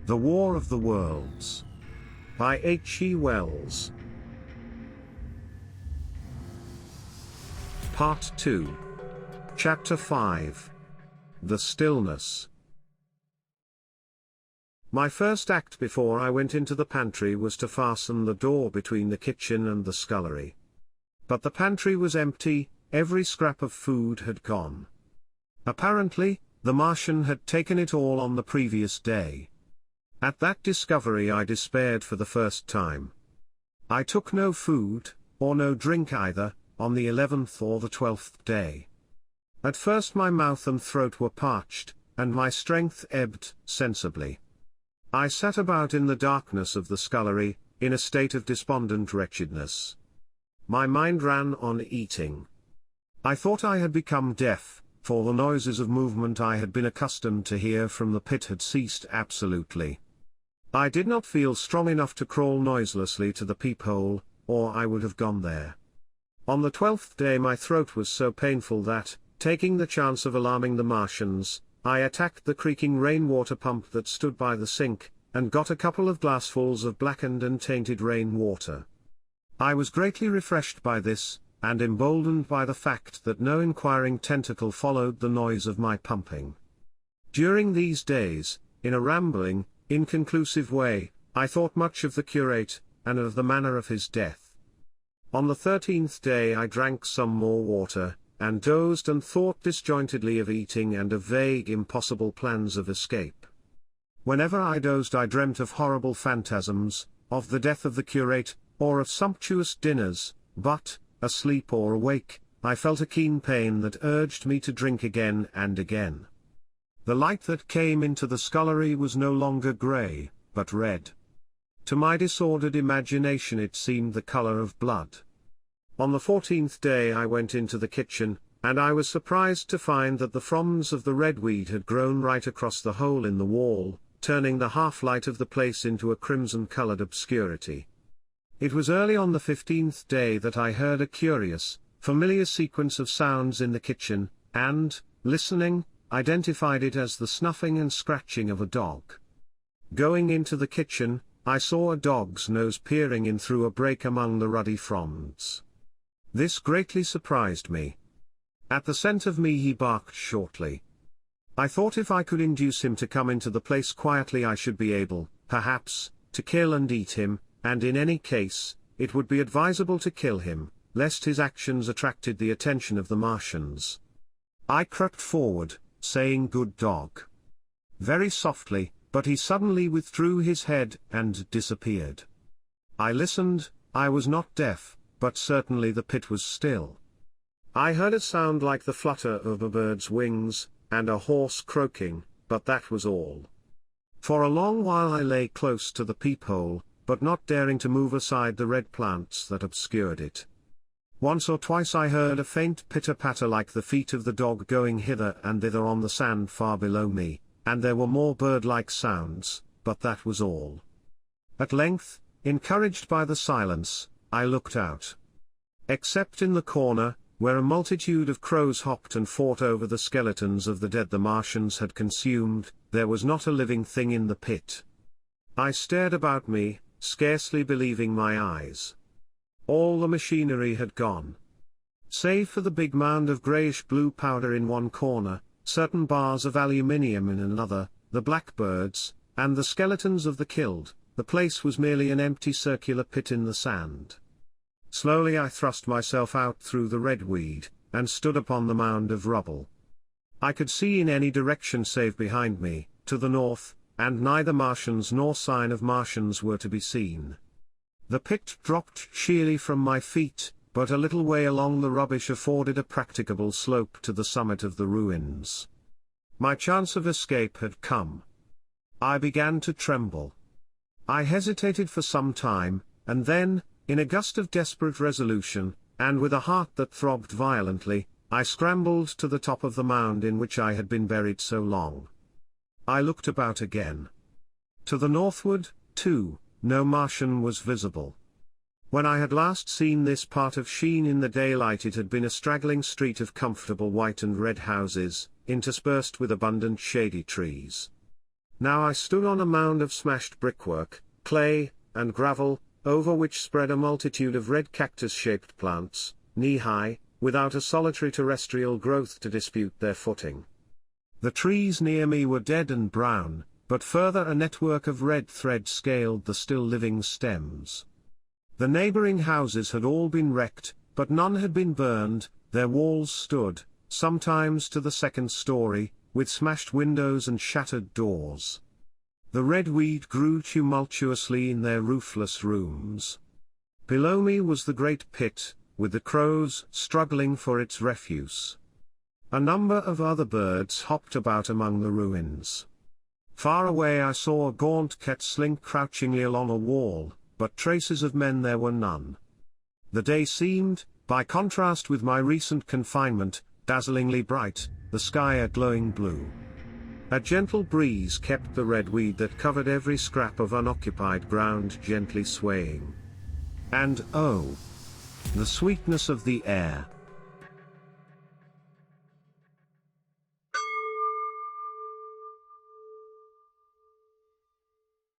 The War of the Worlds. By H.G. Wells. Part 2. Chapter 5. The Stillness. My first act before I went into the pantry was to fasten the door between the kitchen and the scullery. But the pantry was empty, every scrap of food had gone. Apparently, the Martian had taken it all on the previous day. At that discovery I despaired for the first time. I took no food, or no drink either, on the 11th or the 12th day. At first my mouth and throat were parched, and my strength ebbed sensibly. I sat about in the darkness of the scullery, in a state of despondent wretchedness. My mind ran on eating. I thought I had become deaf, for the noises of movement I had been accustomed to hear from the pit had ceased absolutely. I did not feel strong enough to crawl noiselessly to the peephole, or I would have gone there. On the 12th day my throat was so painful that, taking the chance of alarming the Martians, I attacked the creaking rainwater pump that stood by the sink, and got a couple of glassfuls of blackened and tainted rain water. I was greatly refreshed by this, and emboldened by the fact that no inquiring tentacle followed the noise of my pumping. During these days, in a rambling, inconclusive way, I thought much of the curate, and of the manner of his death. On the 13th day I drank some more water, and dozed and thought disjointedly of eating and of vague impossible plans of escape. Whenever I dozed I dreamt of horrible phantasms, of the death of the curate, or of sumptuous dinners, but, asleep or awake, I felt a keen pain that urged me to drink again and again. The light that came into the scullery was no longer grey, but red. To my disordered imagination it seemed the colour of blood. On the 14th day I went into the kitchen, and I was surprised to find that the fronds of the redweed had grown right across the hole in the wall, turning the half-light of the place into a crimson-coloured obscurity. It was early on the 15th day that I heard a curious, familiar sequence of sounds in the kitchen, and, listening, identified it as the snuffing and scratching of a dog. Going into the kitchen, I saw a dog's nose peering in through a break among the ruddy fronds. This greatly surprised me. At the scent of me he barked shortly. I thought if I could induce him to come into the place quietly I should be able, perhaps, to kill and eat him, and in any case, it would be advisable to kill him, lest his actions attracted the attention of the Martians. I crept forward, saying "Good dog," very softly, but he suddenly withdrew his head and disappeared. I listened. I was not deaf, but certainly the pit was still. I heard a sound like the flutter of a bird's wings, and a horse croaking, but that was all. For a long while I lay close to the peephole, but not daring to move aside the red plants that obscured it. Once or twice I heard a faint pitter-patter like the feet of the dog going hither and thither on the sand far below me, and there were more bird-like sounds, but that was all. At length, encouraged by the silence, I looked out. Except in the corner, where a multitude of crows hopped and fought over the skeletons of the dead the Martians had consumed, there was not a living thing in the pit. I stared about me, scarcely believing my eyes. All the machinery had gone. Save for the big mound of greyish-blue powder in one corner, certain bars of aluminium in another, the blackbirds, and the skeletons of the killed, the place was merely an empty circular pit in the sand. Slowly I thrust myself out through the redweed, and stood upon the mound of rubble. I could see in any direction save behind me, to the north, and neither Martians nor sign of Martians were to be seen. The pit dropped sheerly from my feet, but a little way along the rubbish afforded a practicable slope to the summit of the ruins. My chance of escape had come. I began to tremble. I hesitated for some time, and then, in a gust of desperate resolution, and with a heart that throbbed violently, I scrambled to the top of the mound in which I had been buried so long. I looked about again. To the northward, too, no Martian was visible. When I had last seen this part of Sheen in the daylight it had been a straggling street of comfortable white and red houses, interspersed with abundant shady trees. Now I stood on a mound of smashed brickwork, clay, and gravel, over which spread a multitude of red cactus-shaped plants, knee-high, without a solitary terrestrial growth to dispute their footing. The trees near me were dead and brown, but further a network of red thread scaled the still living stems. The neighboring houses had all been wrecked, but none had been burned. Their walls stood, sometimes to the second story, with smashed windows and shattered doors. The red weed grew tumultuously in their roofless rooms. Below me was the great pit, with the crows struggling for its refuse. A number of other birds hopped about among the ruins. Far away I saw a gaunt cat slink crouchingly along a wall, but traces of men there were none. The day seemed, by contrast with my recent confinement, dazzlingly bright, the sky a glowing blue. A gentle breeze kept the red weed that covered every scrap of unoccupied ground gently swaying. And oh, the sweetness of the air!